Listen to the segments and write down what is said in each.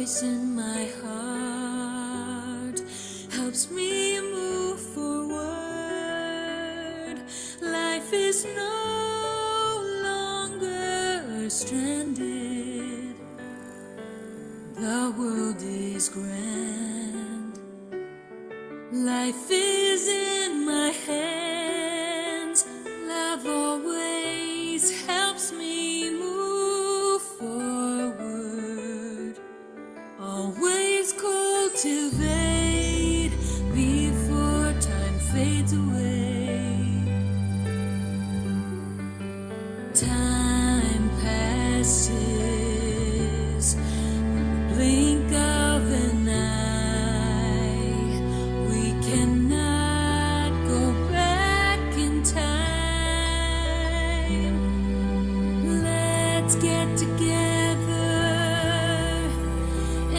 voice in my heart helps me move forward. Life is no longer stranded. The world is grand. Life is in my hands. Love always helps me move forward. Always cultivate before time fades away. Time passes, blink of an eye. We cannot go back in time. Let's get together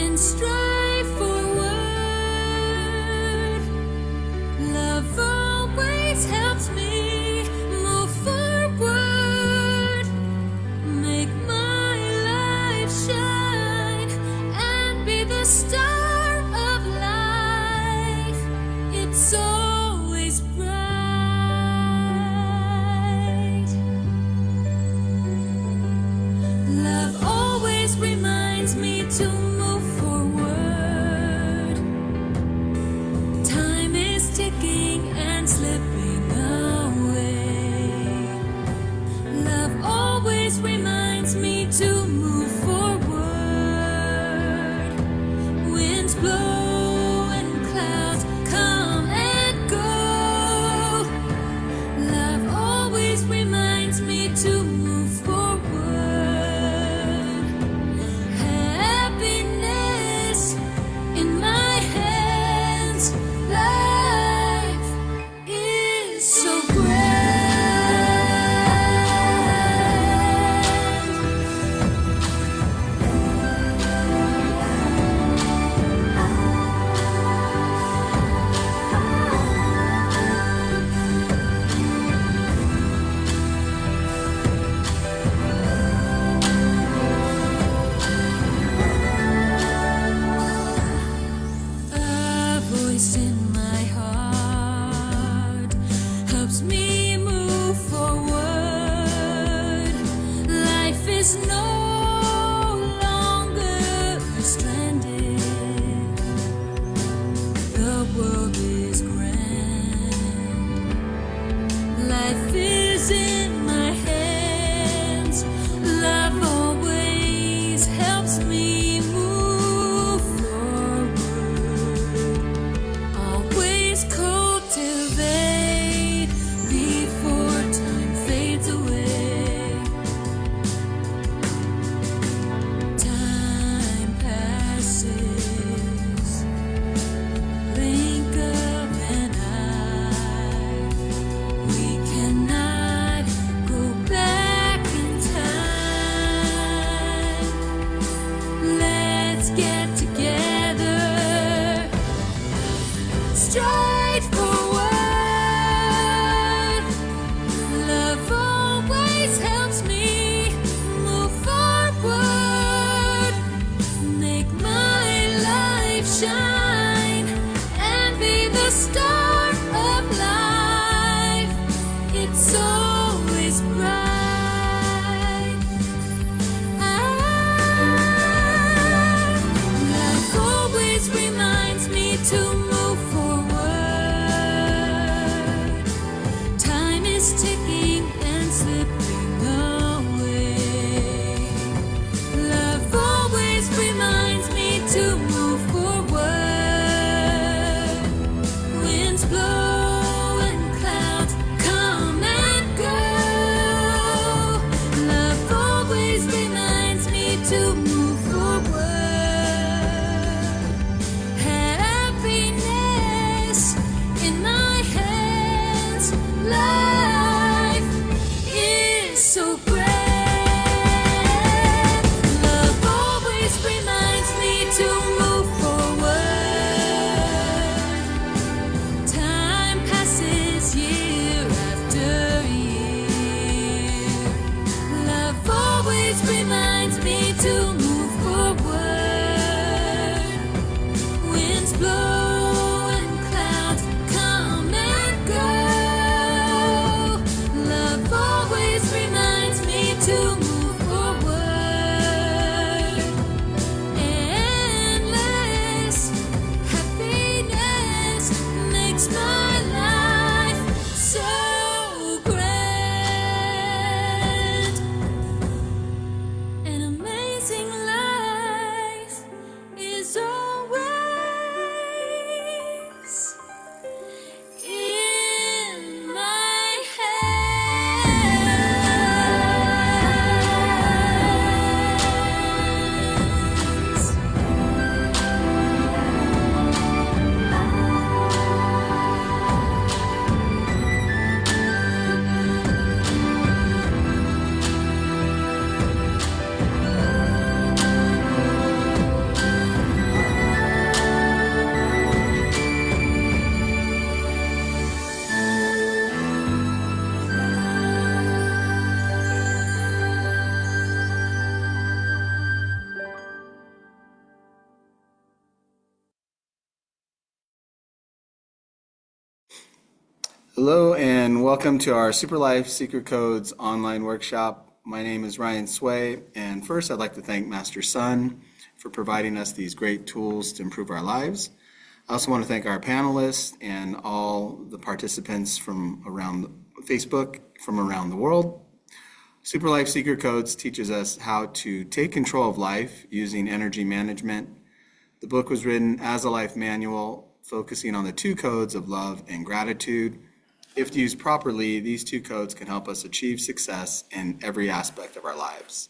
and strive forward. Love always helps me move forward. Make my life shine and be the star of life. It's always bright. Love always reminds me to move forward. Time is ticking and slipping away. Love always reminds me to move forward. Winds blow and clouds come and go. Love always reminds me to move forward. Happiness in my hands. Life is so grand. A voice in my heart helps me move forward. Life is no longer stranded. The world is grand. Life is in my hands. Love always helps me move forward. Always cultivate before time fades away. Time passes, blink of an eye. We cannot go back in time. Let's get together, stride forward. Love always helps me move forward. Make my life shine and be the star of life. It's always bright. Life always reminds me to move forward. Time is ticking and slipping away. Love always reminds me to move forward. Winds blow and clouds come and go. Love always reminds me to move forward. Happiness in my hands. Life is so grand. Love always reminds me to move forward. Time passes year after year. Love always reminds me to move forward. Hello and welcome to our Super Life Secret Codes online workshop. My name is Ryan Sway, and first I'd like to thank Master Sun for providing us these great tools to improve our lives. I also want to thank our panelists and all the participants from around Facebook from around the world. Super Life Secret Codes teaches us how to take control of life using energy management. The book was written as a life manual, focusing on the two codes of love and gratitude. If used properly, these two codes can help us achieve success in every aspect of our lives.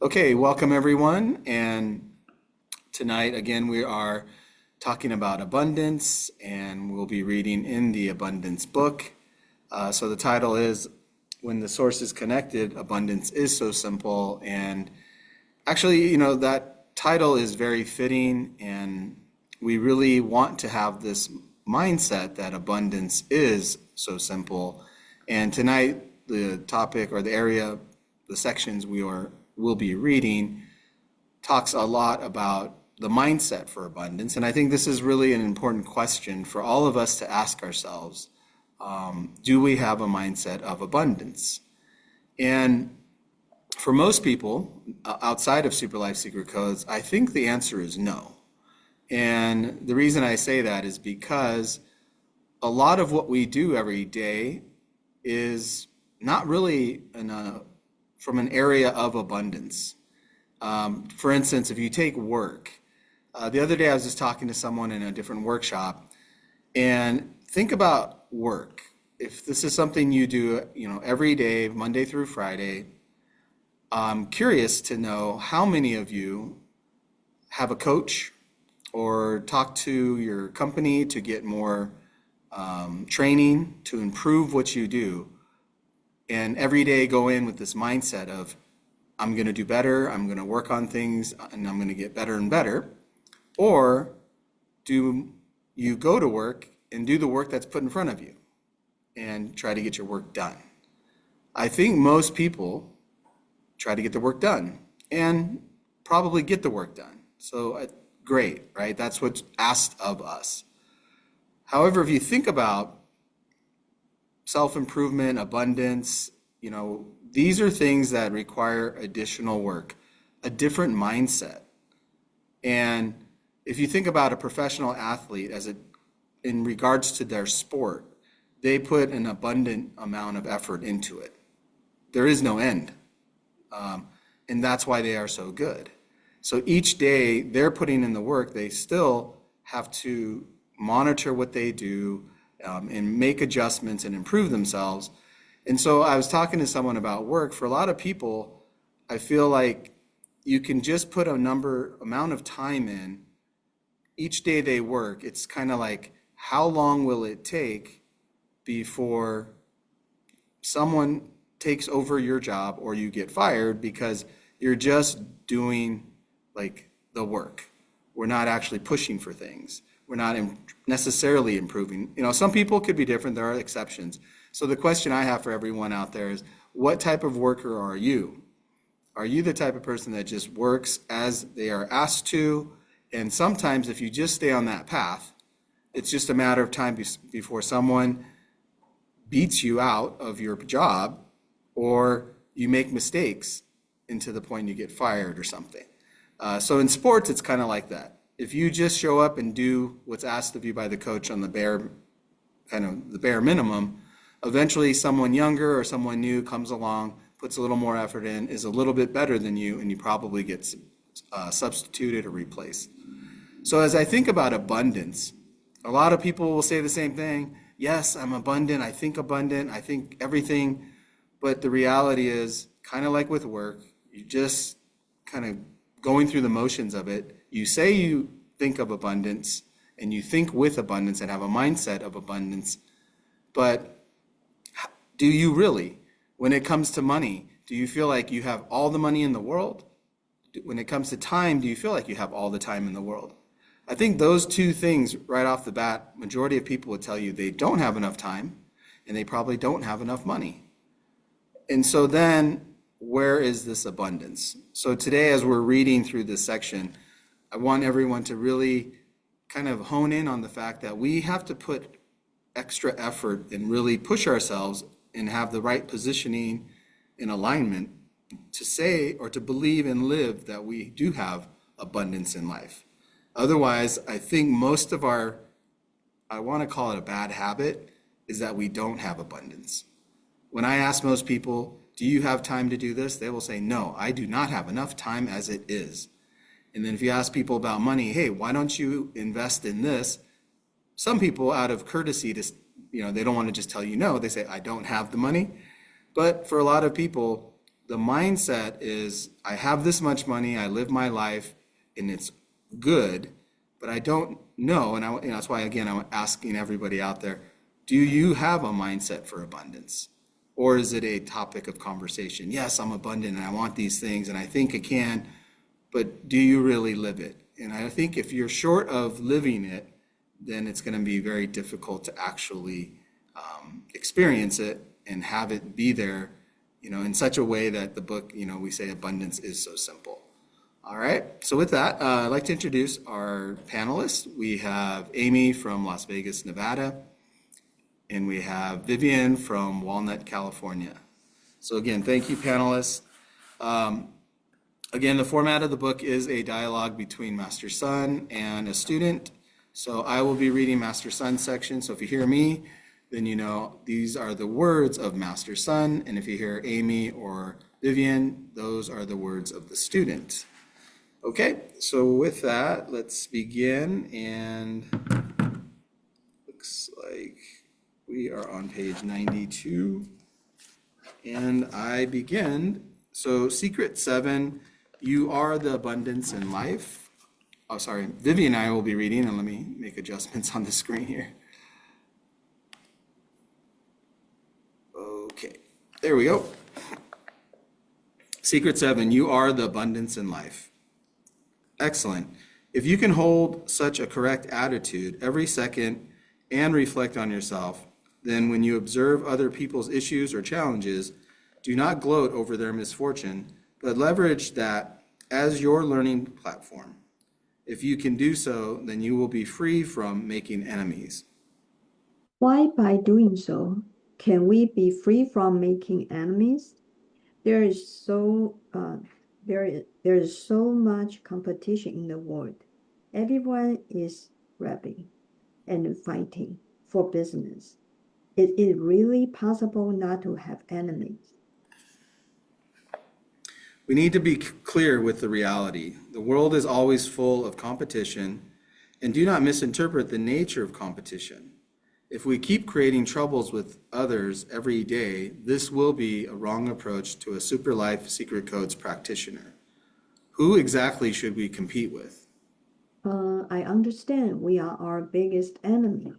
Okay, welcome everyone. And tonight, again, we are talking about abundance, and we'll be reading in the Abundance book. So the title is When the Source is Connected, Abundance is So Simple. And actually, that title is very fitting, and we really want to have this mindset that abundance is so simple. And tonight, the topic or the area, the sections will be reading talks a lot about the mindset for abundance. And I think this is really an important question for all of us to ask ourselves. Do we have a mindset of abundance? And for most people outside of Super Life Secret Codes, I think the answer is no. And the reason I say that is because a lot of what we do every day is not really from an area of abundance. For instance, if you take work, the other day I was just talking to someone in a different workshop, and think about work. If this is something you do, every day, Monday through Friday, I'm curious to know how many of you have a coach or talk to your company to get more training to improve what you do, and every day go in with this mindset of, I'm going to do better, I'm going to work on things, and I'm going to get better and better? Or do you go to work and do the work that's put in front of you and try to get your work done? I think most people try to get the work done and probably get the work done. So great, right? That's what's asked of us. However, if you think about self-improvement, abundance, these are things that require additional work, a different mindset. And if you think about a professional athlete in regards to their sport, they put an abundant amount of effort into it. There is no end. And that's why they are so good. So each day they're putting in the work, they still have to monitor what they do and make adjustments and improve themselves. And so I was talking to someone about work. For a lot of people, I feel like you can just put amount of time in each day they work. It's kind of like, how long will it take before someone takes over your job or you get fired because you're just doing like the work. We're not actually pushing for things. We're not necessarily improving. Some people could be different. There are exceptions. So the question I have for everyone out there is, what type of worker are you? Are you the type of person that just works as they are asked to? And sometimes if you just stay on that path, it's just a matter of time before someone beats you out of your job or you make mistakes into the point you get fired or something. So in sports, it's kind of like that. If you just show up and do what's asked of you by the coach on the bare minimum, eventually someone younger or someone new comes along, puts a little more effort in, is a little bit better than you, and you probably get substituted or replaced. So as I think about abundance, a lot of people will say the same thing. Yes, I'm abundant, I think everything, but the reality is, kind of like with work, you just kind of going through the motions of it. You say you think of abundance and you think with abundance and have a mindset of abundance, but do you really? When it comes to money, do you feel like you have all the money in the world? When it comes to time, do you feel like you have all the time in the world? I think those two things right off the bat, majority of people would tell you they don't have enough time and they probably don't have enough money. And so then where is this abundance? So today, as we're reading through this section, I want everyone to really kind of hone in on the fact that we have to put extra effort and really push ourselves and have the right positioning and alignment to say or to believe and live that we do have abundance in life. Otherwise, I think most of our, I want to call it a bad habit, is that we don't have abundance. When I ask most people, do you have time to do this? They will say, no, I do not have enough time as it is. And then if you ask people about money, hey, why don't you invest in this? Some people, out of courtesy to, they don't want to just tell you no, they say, I don't have the money. But for a lot of people, the mindset is, I have this much money, I live my life, and it's good, but I don't know. And that's why, again, I'm asking everybody out there, do you have a mindset for abundance? Or is it a topic of conversation? Yes, I'm abundant and I want these things and I think I can, but do you really live it? And I think if you're short of living it, then it's going to be very difficult to actually experience it and have it be there, in such a way that the book, we say abundance is so simple. All right, so with that, I'd like to introduce our panelists. We have Amy from Las Vegas, Nevada, and we have Vivian from Walnut, California. So again, thank you, panelists. Again, the format of the book is a dialogue between Master Sun and a student. So I will be reading Master Sun's section. So if you hear me, then these are the words of Master Sun. And if you hear Amy or Vivian, those are the words of the student. Okay, so with that, let's begin. And looks like we are on page 92. And I begin. So secret 7, you are the abundance in life. Oh, sorry, Vivian and I will be reading, and let me make adjustments on the screen here. Okay, there we go. Secret 7, you are the abundance in life. Excellent. If you can hold such a correct attitude every second and reflect on yourself, then when you observe other people's issues or challenges, do not gloat over their misfortune, but leverage that as your learning platform. If you can do so, then you will be free from making enemies. Why, by doing so, can we be free from making enemies? There is so much competition in the world. Everyone is grabbing and fighting for business. Is it really possible not to have enemies? We need to be clear with the reality. The world is always full of competition, and do not misinterpret the nature of competition. If we keep creating troubles with others every day, this will be a wrong approach to a Super Life Secret Codes practitioner. Who exactly should we compete with? I understand we are our biggest enemy.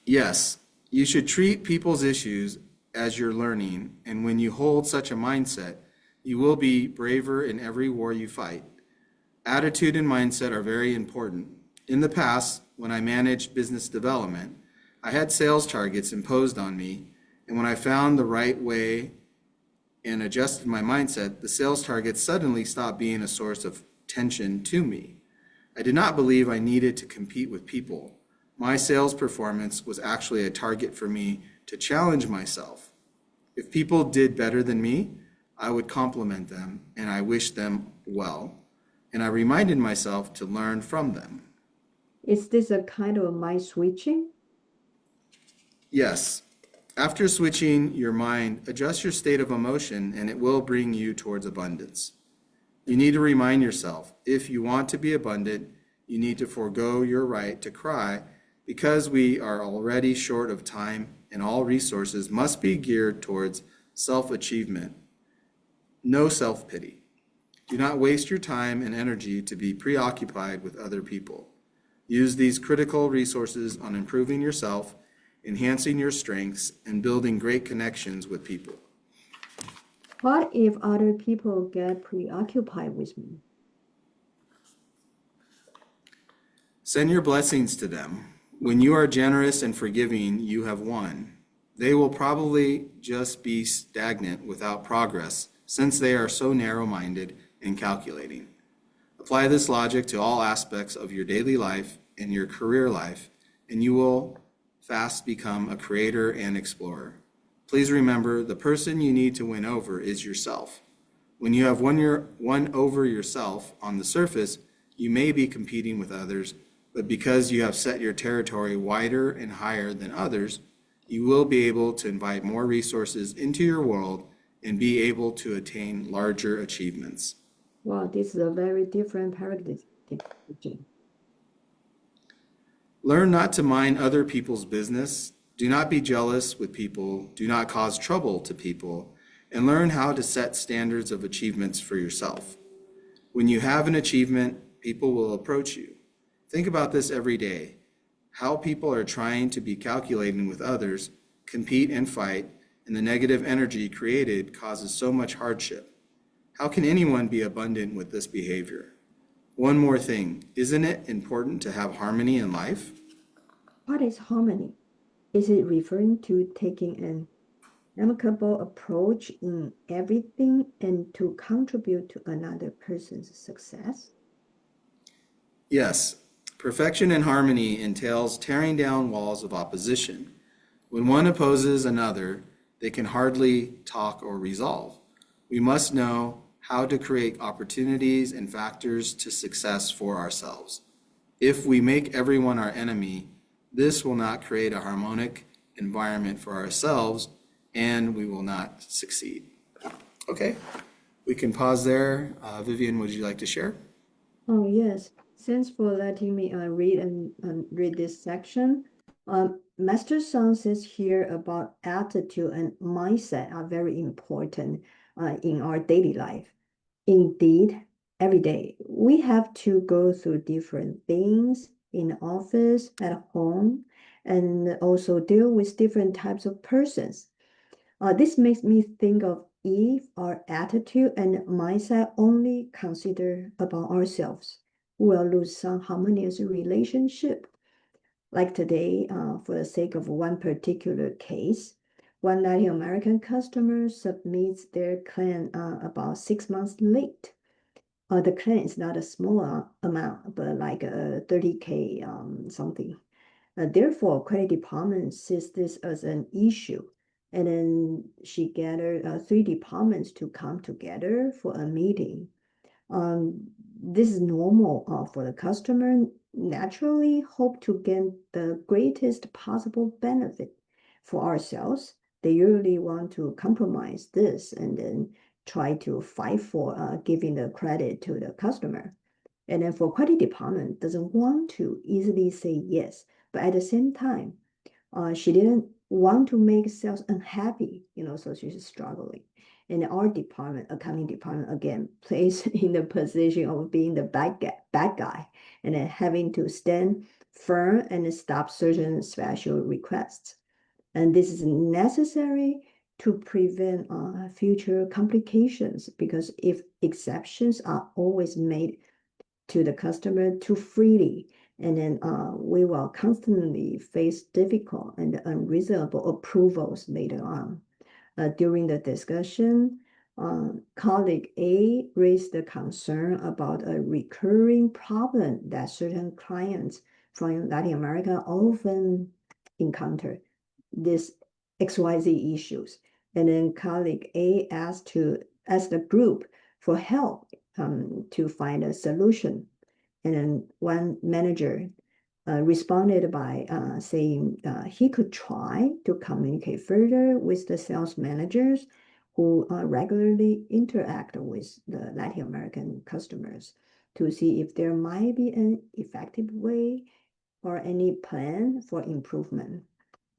Yes, you should treat people's issues as you're learning, and when you hold such a mindset, you will be braver in every war you fight. Attitude and mindset are very important. In the past, when I managed business development, I had sales targets imposed on me, and when I found the right way and adjusted my mindset, the sales targets suddenly stopped being a source of tension to me. I did not believe I needed to compete with people. My sales performance was actually a target for me to challenge myself. If people did better than me, I would compliment them and I wished them well. And I reminded myself to learn from them. Is this a kind of mind switching? Yes. After switching your mind, adjust your state of emotion and it will bring you towards abundance. You need to remind yourself, if you want to be abundant, you need to forego your right to cry because we are already short of time and all resources must be geared towards self-achievement. No self-pity. Do not waste your time and energy to be preoccupied with other people. Use these critical resources on improving yourself, enhancing your strengths, and building great connections with people. What if other people get preoccupied with me? Send your blessings to them. When you are generous and forgiving, you have won. They will probably just be stagnant without progress since they are so narrow-minded and calculating. Apply this logic to all aspects of your daily life and your career life, and you will fast become a creator and explorer. Please remember, the person you need to win over is yourself. When you have won over yourself on the surface, you may be competing with others, but because you have set your territory wider and higher than others, you will be able to invite more resources into your world and be able to attain larger achievements. Wow, this is a very different paradigm. Learn not to mind other people's business. Do not be jealous with people. Do not cause trouble to people. And learn how to set standards of achievements for yourself. When you have an achievement, people will approach you. Think about this every day. How people are trying to be calculating with others, compete and fight, and the negative energy created causes so much hardship. How can anyone be abundant with this behavior? One more thing, isn't it important to have harmony in life? What is harmony? Is it referring to taking an amicable approach in everything and to contribute to another person's success? Yes, perfection and harmony entails tearing down walls of opposition. When one opposes another, they can hardly talk or resolve. We must know how to create opportunities and factors to success for ourselves. If we make everyone our enemy, this will not create a harmonic environment for ourselves, and we will not succeed. Okay, we can pause there. Vivian, would you like to share? Oh, yes. Thanks for letting me read this section. Master Sun says here about attitude and mindset are very important in our daily life. Indeed, every day we have to go through different things in the office, at home, and also deal with different types of persons. This makes me think of if our attitude and mindset only consider about ourselves, we'll lose some harmonious relationship. Like today, for the sake of one particular case, one Latin American customer submits their claim about 6 months late. The claim is not a small amount, but like 30K something. Therefore, credit department sees this as an issue. And then she gathered 3 departments to come together for a meeting. This is normal for the customer. Naturally, hope to gain the greatest possible benefit for ourselves. They usually want to compromise this and then try to fight for giving the credit to the customer. And then for credit department doesn't want to easily say yes, but at the same time, she didn't want to make sales unhappy, so she's struggling. And our department, accounting department, again, placed in the position of being the bad guy, and then having to stand firm and stop certain special requests. And this is necessary to prevent future complications, because if exceptions are always made to the customer too freely, and then we will constantly face difficult and unreasonable approvals later on. During the discussion, colleague A raised the concern about a recurring problem that certain clients from Latin America often encounter, these XYZ issues. And then colleague A asked the group for help to find a solution. And then one manager responded by saying he could try to communicate further with the sales managers who regularly interact with the Latin American customers to see if there might be an effective way or any plan for improvement.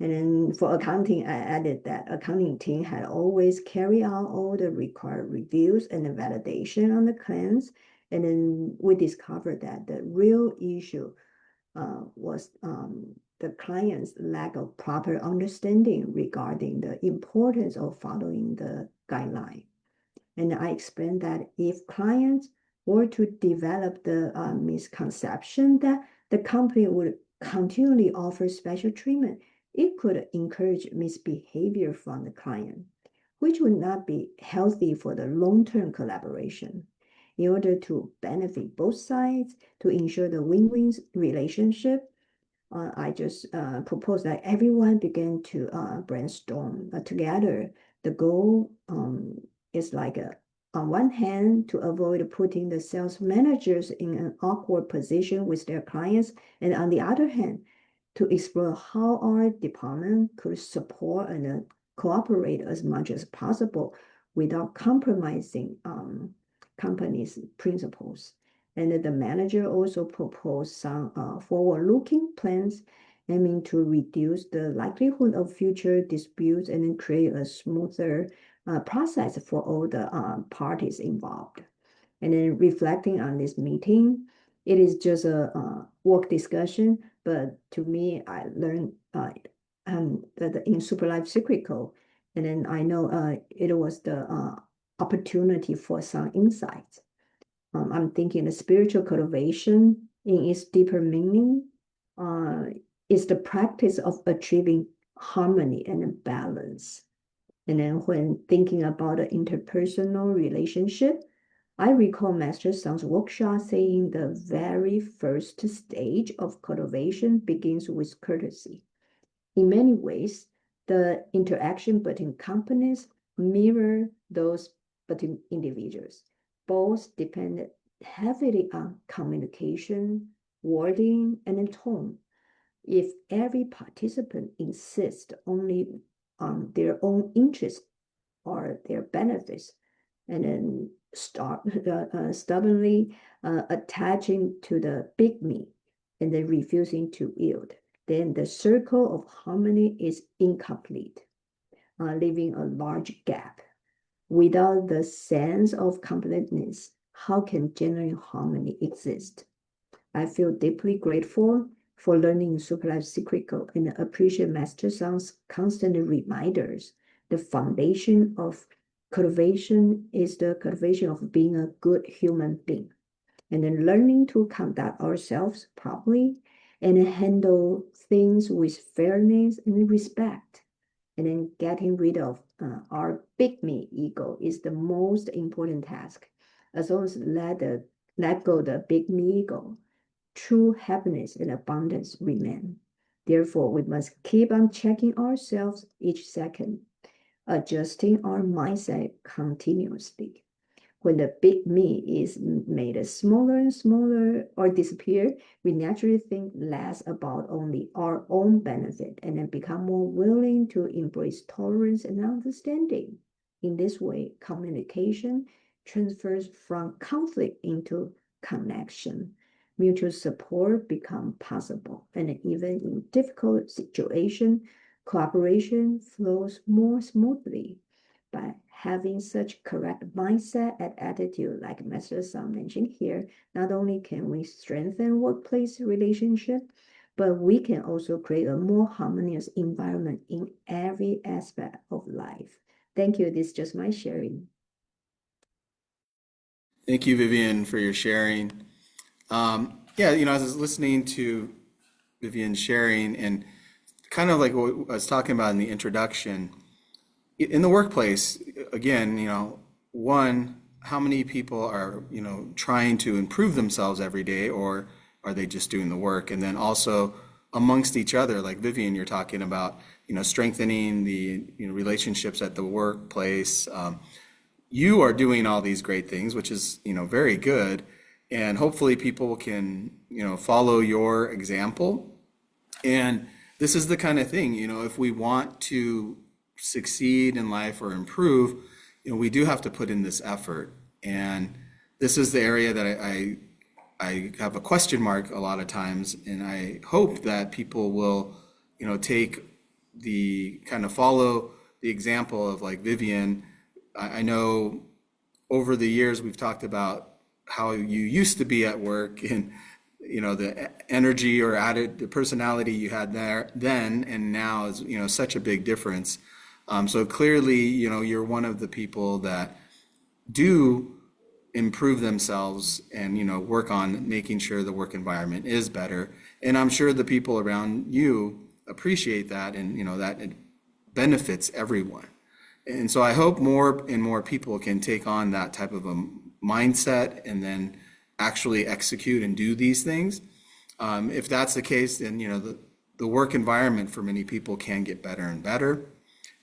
And then for accounting, I added that accounting team had always carried out all the required reviews and the validation on the claims. And then we discovered that the real issue was the client's lack of proper understanding regarding the importance of following the guideline. And I explained that if clients were to develop the misconception that the company would continually offer special treatment, it could encourage misbehavior from the client, which would not be healthy for the long-term collaboration. In order to benefit both sides, to ensure the win-win relationship, I just propose that everyone begin to brainstorm together. The goal is like on one hand, to avoid putting the sales managers in an awkward position with their clients, and on the other hand, to explore how our department could support and cooperate as much as possible without compromising company's principles. And the manager also proposed some forward-looking plans aiming to reduce the likelihood of future disputes and then create a smoother process for all the parties involved. And then reflecting on this meeting, it is just a work discussion, but to me, I learned that in Super Life Secret Code, and then I know it was the opportunity for some insights. I'm thinking the spiritual cultivation in its deeper meaning is the practice of achieving harmony and balance. And then when thinking about the interpersonal relationship, I recall Master Sang's workshop saying the very first stage of cultivation begins with courtesy. In many ways, the interaction between companies mirror those between individuals. Both depend heavily on communication, wording, and tone. If every participant insists only on their own interests or their benefits, and then stubbornly attaching to the big me and then refusing to yield, then the circle of harmony is incomplete, leaving a large gap. Without the sense of completeness, how can genuine harmony exist? I feel deeply grateful for learning Super Life Secret Code and appreciate Master Sang's constant reminders. The foundation of cultivation is the cultivation of being a good human being, and then learning to conduct ourselves properly and handle things with fairness and respect. And then getting rid of our big me ego is the most important task. As long as let go the big me ego, true happiness and abundance remain. Therefore, we must keep on checking ourselves each second, adjusting our mindset continuously. When the big me is made smaller and smaller or disappear, we naturally think less about only our own benefit and then become more willing to embrace tolerance and understanding. In this way, communication transfers from conflict into connection. Mutual support become possible, and even in difficult situations, cooperation flows more smoothly. By having such correct mindset and attitude, like Master Sang mentioned here, not only can we strengthen workplace relationship, but we can also create a more harmonious environment in every aspect of life. Thank you. This is just my sharing. Thank you, Vivian, for your sharing. Yeah, I was listening to Vivian sharing and kind of like what I was talking about in the introduction. In the workplace, again, one, how many people are, trying to improve themselves every day, or are they just doing the work? And then also amongst each other, like Vivian, you're talking about, strengthening the, relationships at the workplace. You are doing all these great things, which is, very good. And hopefully people can, follow your example. And this is the kind of thing, if we want to succeed in life or improve, we do have to put in this effort. And this is the area that I have a question mark a lot of times. And I hope that people will, take the kind of follow the example of like Vivian. I know over the years we've talked about how you used to be at work and the energy or the personality you had there then and now is such a big difference. So clearly you're one of the people that do improve themselves and work on making sure the work environment is better, and I'm sure the people around you appreciate that, and that it benefits everyone. And so I hope more and more people can take on that type of a mindset and then actually execute and do these things. If that's the case, then, the work environment for many people can get better and better.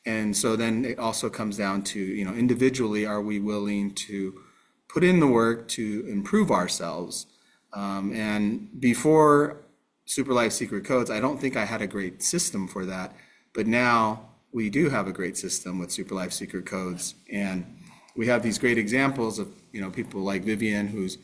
And so then it also comes down to, individually, are we willing to put in the work to improve ourselves? And before Super Life Secret Codes, I don't think I had a great system for that. But now we do have a great system with Super Life Secret Codes. And we have these great examples of, people like Vivian who's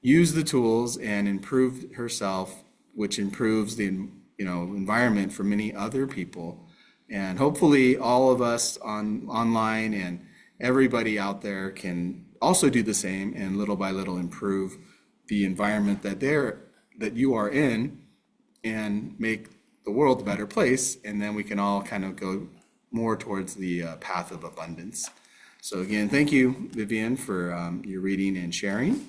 used the tools and improved herself, which improves the, environment for many other people. And hopefully all of us online and everybody out there can also do the same and little by little improve the environment that you are in and make the world a better place. And then we can all kind of go more towards the path of abundance. So again, thank you, Vivian, for your reading and sharing.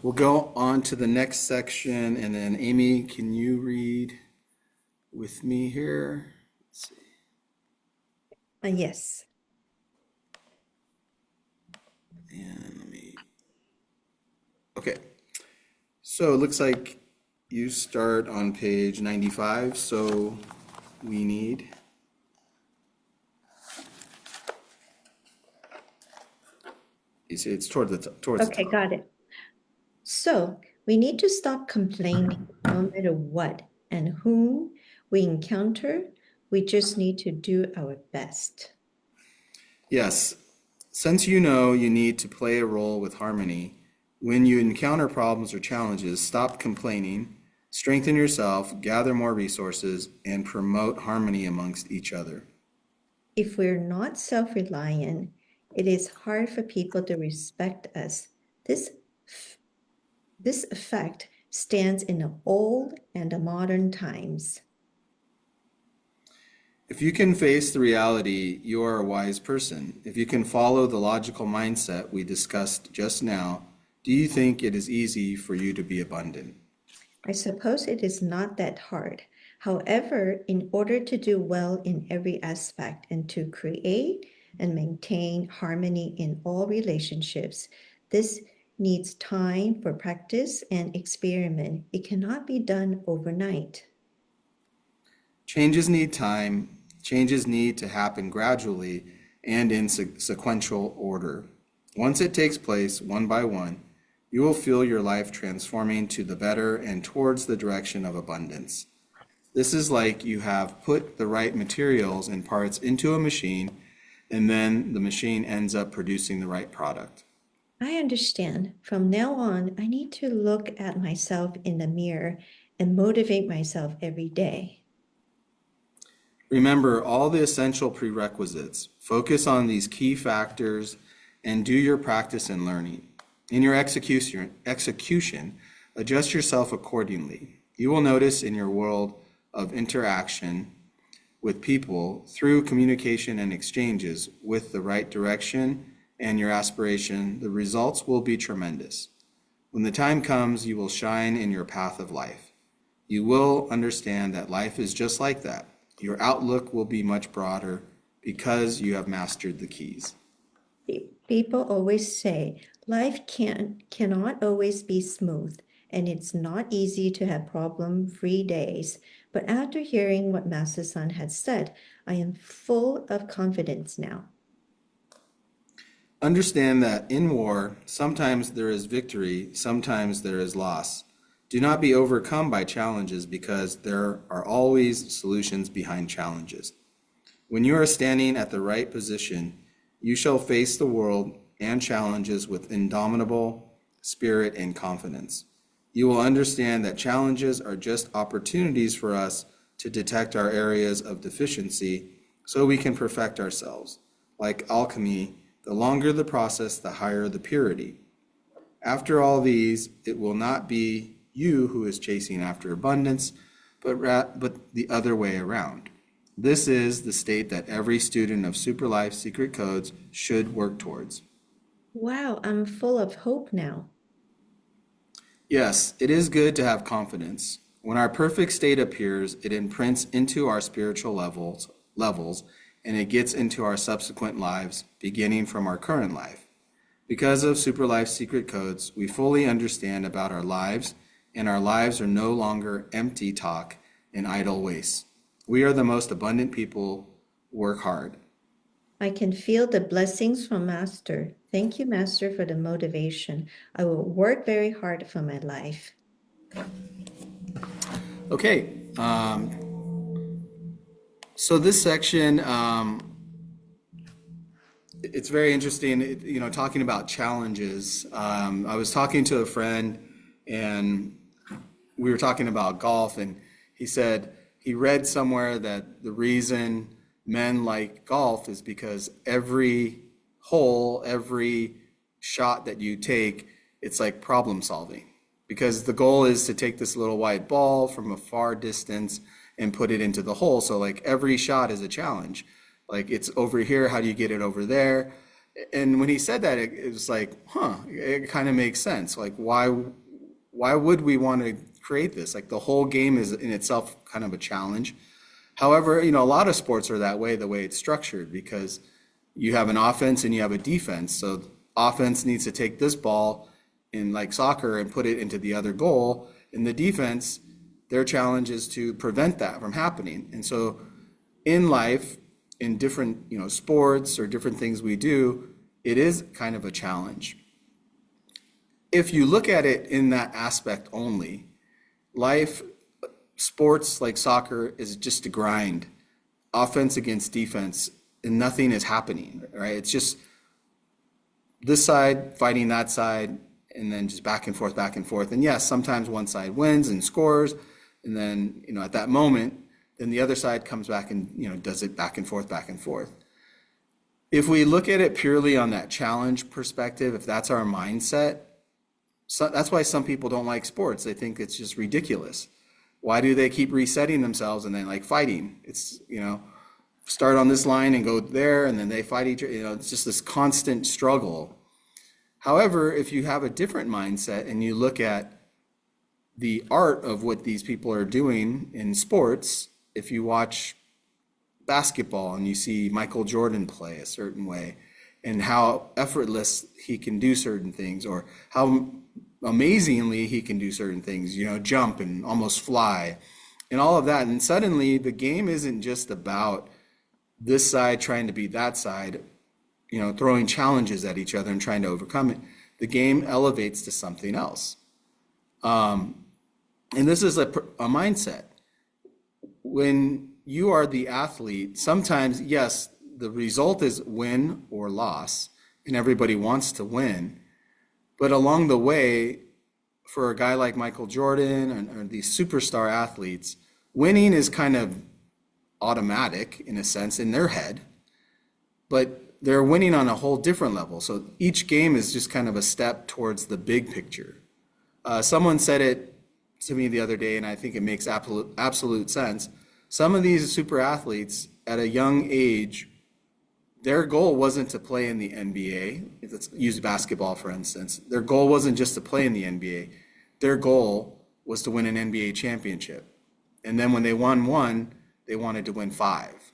We'll go on to the next section, and then Amy, can you read with me here? Let's see. Yes. And okay. So it looks like you start on page 95, so we need. You see, it's towards the Okay, top. got it. So we need to stop complaining no matter what and whom we encounter. We just need to do our best. Yes, since you know you need to play a role with harmony, when you encounter problems or challenges, stop complaining, strengthen yourself, gather more resources, and promote harmony amongst each other. If we're not self-reliant, it is hard for people to respect us. This effect stands in the old and the modern times. If you can face the reality, you are a wise person. If you can follow the logical mindset we discussed just now, do you think it is easy for you to be abundant? I suppose it is not that hard. However, in order to do well in every aspect and to create and maintain harmony in all relationships, this needs time for practice and experiment. It cannot be done overnight. Changes need time. Changes need to happen gradually and in sequential order. Once it takes place one by one, you will feel your life transforming to the better and towards the direction of abundance. This is like you have put the right materials and parts into a machine, and then the machine ends up producing the right product. I understand. From now on, I need to look at myself in the mirror and motivate myself every day. Remember all the essential prerequisites. Focus on these key factors and do your practice and learning. In your execution, adjust yourself accordingly. You will notice in your world of interaction with people through communication and exchanges with the right direction and your aspiration, the results will be tremendous. When the time comes, you will shine in your path of life. You will understand that life is just like that. Your outlook will be much broader because you have mastered the keys. People always say life cannot always be smooth, and it's not easy to have problem-free days. But after hearing what Master Sun had said, I am full of confidence now. Understand that in war, sometimes there is victory, sometimes there is loss. Do not be overcome by challenges because there are always solutions behind challenges. When you are standing at the right position, you shall face the world and challenges with indomitable spirit and confidence. You will understand that challenges are just opportunities for us to detect our areas of deficiency so we can perfect ourselves. Like alchemy, the longer the process, the higher the purity. After all these, it will not be you who is chasing after abundance, but the other way around. This is the state that every student of Super Life Secret Codes should work towards. Wow, I'm full of hope now. Yes, it is good to have confidence. When our perfect state appears, it imprints into our spiritual levels, and it gets into our subsequent lives, beginning from our current life. Because of Super Life Secret Codes, we fully understand about our lives and our lives are no longer empty talk and idle waste. We are the most abundant people. Work hard. I can feel the blessings from Master. Thank you, Master, for the motivation. I will work very hard for my life. Okay, so this section, it's very interesting, talking about challenges. I was talking to a friend and we were talking about golf, and he said he read somewhere that the reason men like golf is because every hole, every shot that you take, it's like problem solving. Because the goal is to take this little white ball from a far distance and put it into the hole. So like every shot is a challenge. Like it's over here, how do you get it over there? And when he said that, it was like, it kind of makes sense. Like why would we want to create this? Like the whole game is in itself kind of a challenge. However, a lot of sports are that way, the way it's structured, because you have an offense and you have a defense. So offense needs to take this ball in like soccer and put it into the other goal. In the defense, their challenge is to prevent that from happening. And so in life, in different, sports or different things we do, it is kind of a challenge. If you look at it in that aspect only, life, sports like soccer is just a grind, offense against defense, and nothing is happening, right? It's just this side fighting that side, and then just back and forth, back and forth. And yes, sometimes one side wins and scores, and then, at that moment, then the other side comes back and, does it back and forth, back and forth. If we look at it purely on that challenge perspective, if that's our mindset, so that's why some people don't like sports. They think it's just ridiculous. Why do they keep resetting themselves and then like fighting? It's, start on this line and go there, and then they fight each other. It's just this constant struggle. However, if you have a different mindset and you look at the art of what these people are doing in sports, if you watch basketball and you see Michael Jordan play a certain way and how effortless he can do certain things, or how amazingly he can do certain things, jump and almost fly and all of that. And suddenly the game isn't just about this side trying to beat that side, throwing challenges at each other and trying to overcome it. The game elevates to something else. And this is a mindset. When you are the athlete, sometimes, yes, the result is win or loss, and everybody wants to win. But along the way, for a guy like Michael Jordan or these superstar athletes, winning is kind of automatic in a sense in their head, but they're winning on a whole different level. So each game is just kind of a step towards the big picture. Someone said it to me the other day, and I think it makes absolute sense. Some of these super athletes at a young age, their goal wasn't to play in the NBA. Let's use basketball, for instance. Their goal wasn't just to play in the NBA. Their goal was to win an NBA championship. And then when they won one, they wanted to win 5.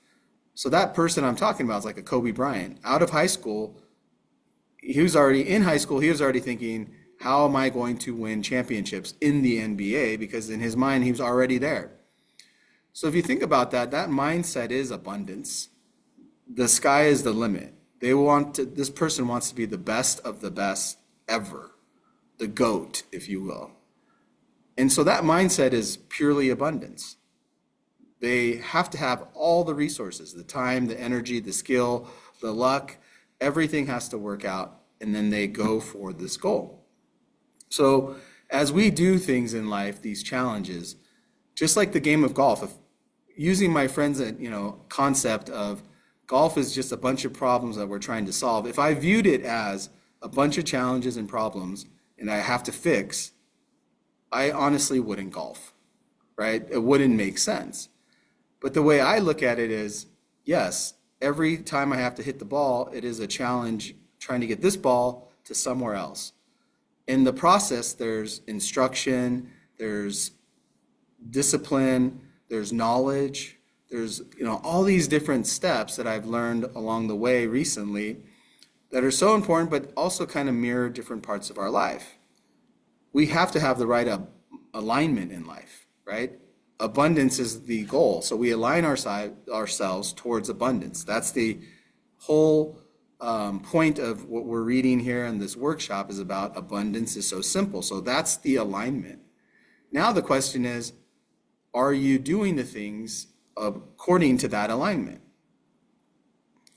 So that person I'm talking about is like a Kobe Bryant. Out of high school, he was already thinking, how am I going to win championships in the NBA? Because in his mind, he was already there. So if you think about that, that mindset is abundance. The sky is the limit. This person wants to be the best of the best ever, the GOAT, if you will. And so that mindset is purely abundance. They have to have all the resources, the time, the energy, the skill, the luck, everything has to work out, and then they go for this goal. So as we do things in life, these challenges, just like the game of golf, using my friend's concept of golf is just a bunch of problems that we're trying to solve. If I viewed it as a bunch of challenges and problems and I have to fix, I honestly wouldn't golf, right? It wouldn't make sense. But the way I look at it is, yes, every time I have to hit the ball, it is a challenge trying to get this ball to somewhere else. In the process, there's instruction, there's discipline, there's knowledge, there's all these different steps that I've learned along the way recently that are so important, but also kind of mirror different parts of our life. We have to have the right alignment in life, right? Abundance is the goal. So we align ourselves towards abundance. That's the whole point of what we're reading here in this workshop is about abundance is so simple. So that's the alignment. Now the question is, are you doing the things according to that alignment?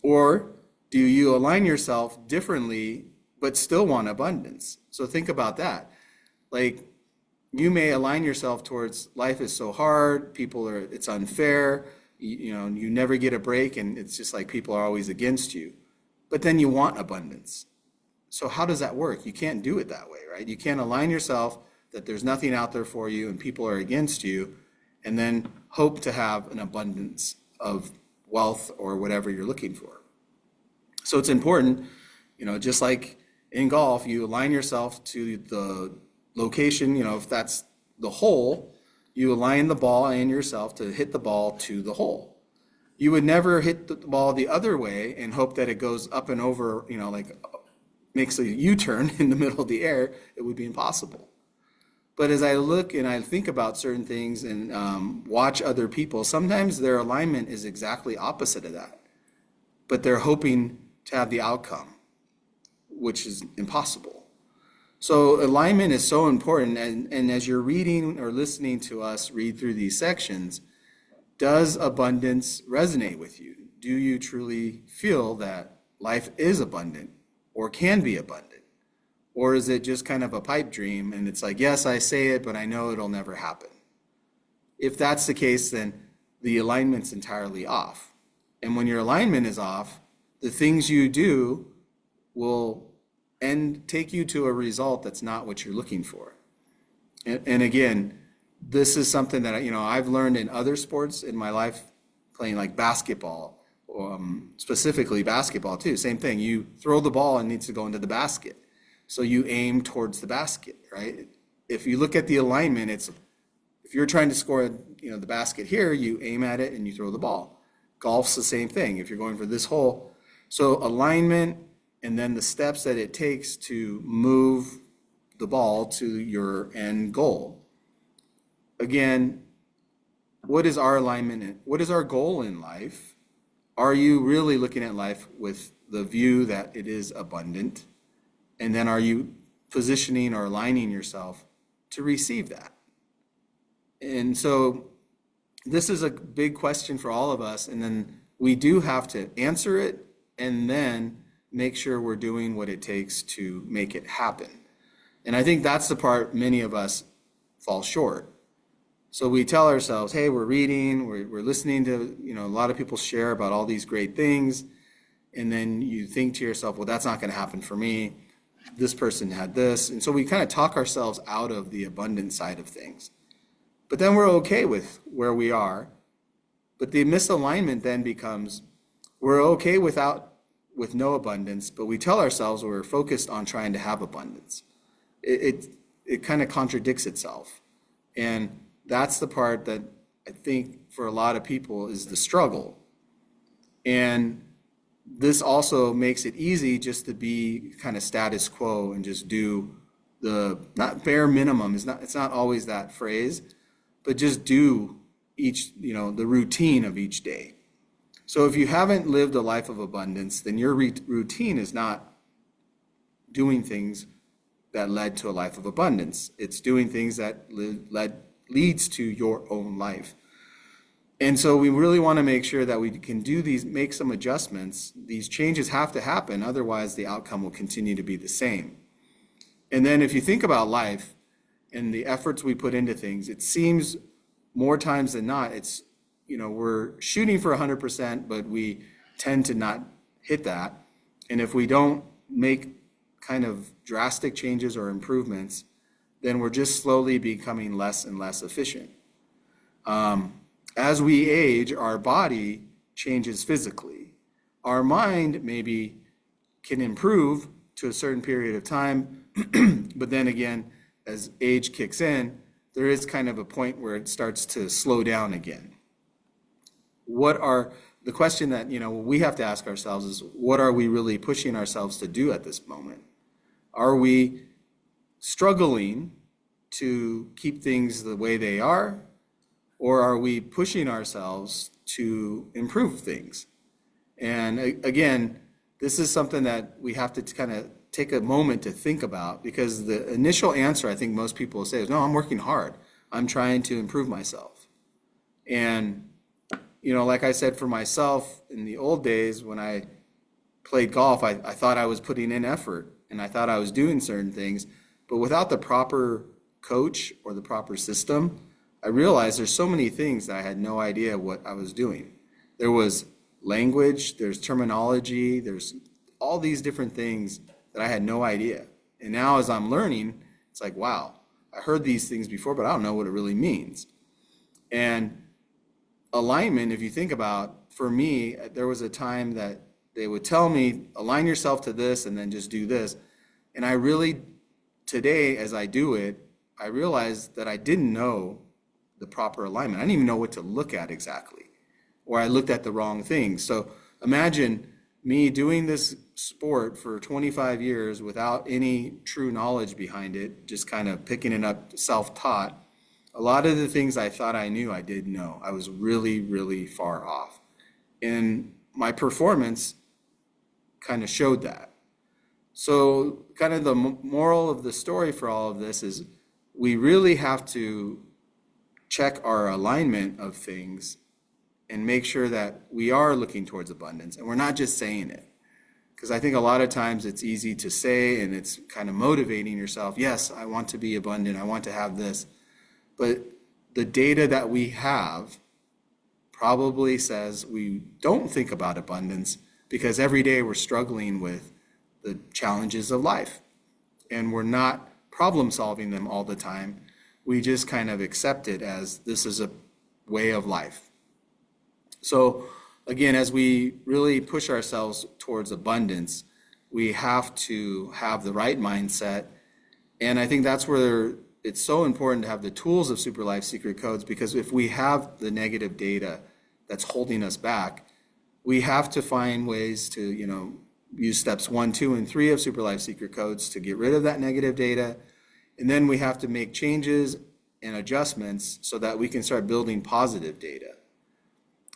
Or do you align yourself differently but still want abundance? So think about that. Like, you may align yourself towards life is so hard, it's unfair, you never get a break, and it's just like people are always against you. But then you want abundance. So how does that work? You can't do it that way, right? You can't align yourself that there's nothing out there for you and people are against you, and then hope to have an abundance of wealth or whatever you're looking for. So it's important, just like in golf, you align yourself to the location, if that's the hole, you align the ball and yourself to hit the ball to the hole. You would never hit the ball the other way and hope that it goes up and over, like makes a U-turn in the middle of the air. It would be impossible. But as I look and I think about certain things and watch other people, sometimes their alignment is exactly opposite of that. But they're hoping to have the outcome, which is impossible. So alignment is so important. And as you're reading or listening to us read through these sections, does abundance resonate with you? Do you truly feel that life is abundant or can be abundant? Or is it just kind of a pipe dream and it's like, yes, I say it, but I know it'll never happen? If that's the case, then the alignment's entirely off. And when your alignment is off, the things you do will take you to a result that's not what you're looking for. And again, this is something that I've learned in other sports in my life, playing like basketball, specifically basketball too. Same thing. You throw the ball and it needs to go into the basket. So you aim towards the basket, right? If you look at the alignment, if you're trying to score, the basket here, you aim at it and you throw the ball. Golf's the same thing. If you're going for this hole, so alignment and then the steps that it takes to move the ball to your end goal. Again, what is our alignment? What is our goal in life? Are you really looking at life with the view that it is abundant? And then are you positioning or aligning yourself to receive that? And so this is a big question for all of us. And then we do have to answer it and then make sure we're doing what it takes to make it happen. And I think that's the part many of us fall short. So we tell ourselves, hey, we're reading, we're listening to, a lot of people share about all these great things. And then you think to yourself, well, that's not going to happen for me. This person had this. And so we kind of talk ourselves out of the abundant side of things. But then we're okay with where we are. But the misalignment then becomes, we're okay with no abundance, but we tell ourselves we're focused on trying to have abundance. It kind of contradicts itself. And that's the part that I think for a lot of people is the struggle. And this also makes it easy just to be kind of status quo and just do not bare minimum, it's not always that phrase, but just do the routine of each day. So if you haven't lived a life of abundance, then your routine is not doing things that led to a life of abundance. It's doing things that leads to your own life. And so we really want to make sure that we can make some adjustments. These changes have to happen, otherwise the outcome will continue to be the same. And then if you think about life and the efforts we put into things, it seems more times than not, we're shooting for 100%, but we tend to not hit that. And if we don't make kind of drastic changes or improvements, then we're just slowly becoming less and less efficient. As we age, our body changes physically. Our mind maybe can improve to a certain period of time, but then again, as age kicks in, there is kind of a point where it starts to slow down again. The question that we have to ask ourselves is, what are we really pushing ourselves to do at this moment? Are we struggling to keep things the way they are, or are we pushing ourselves to improve things? And again, this is something that we have to kind of take a moment to think about, because the initial answer I think most people will say is, no, I'm working hard. I'm trying to improve myself. And, like I said, for myself in the old days when I played golf, I thought I was putting in effort and I thought I was doing certain things, but without the proper coach or the proper system, I realized there's so many things that I had no idea what I was doing. There was language, there's terminology, there's all these different things that I had no idea. And now as I'm learning, it's like, wow, I heard these things before, but I don't know what it really means. And alignment, if you think about, for me, there was a time that they would tell me, align yourself to this and then just do this. And I really, today, as I do it, I realized that I didn't know the proper alignment. I didn't even know what to look at exactly, or I looked at the wrong things. So imagine me doing this sport for 25 years without any true knowledge behind it, just kind of picking it up self-taught. A lot of the things I thought I knew, I didn't know. I was really, really far off. And my performance kind of showed that. So kind of the moral of the story for all of this is we really have to check our alignment of things and make sure that we are looking towards abundance and we're not just saying it. Because I think a lot of times it's easy to say, and it's kind of motivating yourself. Yes, I want to be abundant. I want to have this. But the data that we have probably says we don't think about abundance, because every day we're struggling with the challenges of life and we're not problem solving them all the time. We just kind of accept it as this is a way of life. So again, as we really push ourselves towards abundance, we have to have the right mindset. And I think that's where it's so important to have the tools of Super Life Secret Codes, because if we have the negative data that's holding us back, we have to find ways to, use steps 1, 2, and 3 of Super Life Secret Codes to get rid of that negative data. And then we have to make changes and adjustments so that we can start building positive data.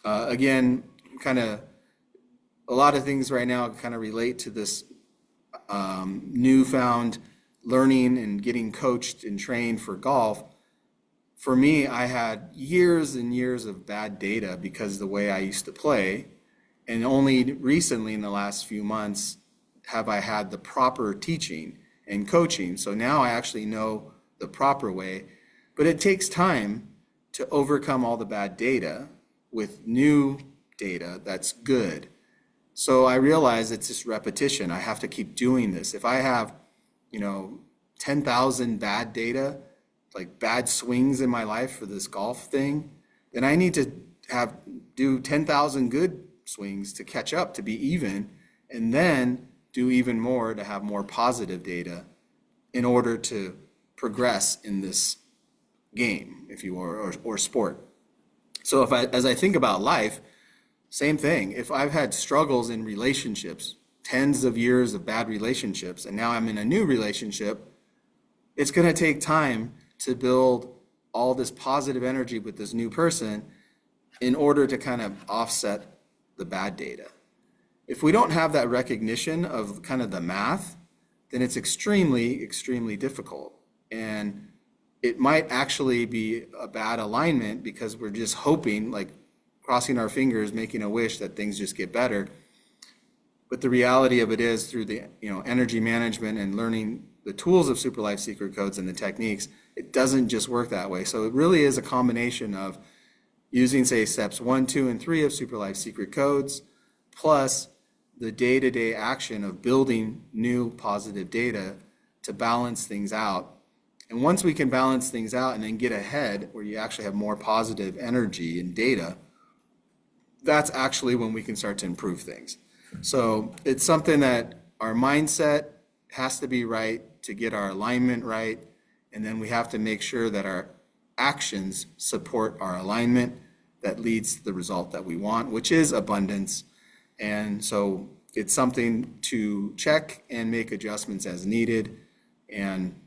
Again, kind of a lot of things right now kind of relate to this newfound learning and getting coached and trained for golf. For me, I had years and years of bad data because of the way I used to play. And only recently in the last few months have I had the proper teaching and coaching. So now I actually know the proper way, but it takes time to overcome all the bad data with new data that's good. So I realize it's just repetition. I have to keep doing this. If I have, 10,000 bad data, like bad swings in my life for this golf thing, then I need to do 10,000 good swings to catch up, to be even, and then do even more to have more positive data in order to progress in this game, if you will, or sport. So as I think about life, same thing. If I've had struggles in relationships, tens of years of bad relationships, and now I'm in a new relationship, it's going to take time to build all this positive energy with this new person in order to kind of offset the bad data. If we don't have that recognition of kind of the math, then it's extremely, extremely difficult. And it might actually be a bad alignment because we're just hoping, like crossing our fingers, making a wish that things just get better. But the reality of it is, through the energy management and learning the tools of Super Life Secret Codes and the techniques, it doesn't just work that way. So it really is a combination of using, say, steps 1, 2, and 3 of Super Life Secret Codes, plus the day-to-day action of building new positive data to balance things out. And once we can balance things out and then get ahead, where you actually have more positive energy and data, that's actually when we can start to improve things. So it's something that our mindset has to be right to get our alignment right, and then we have to make sure that our actions support our alignment that leads to the result that we want, which is abundance. And so it's something to check and make adjustments as needed. And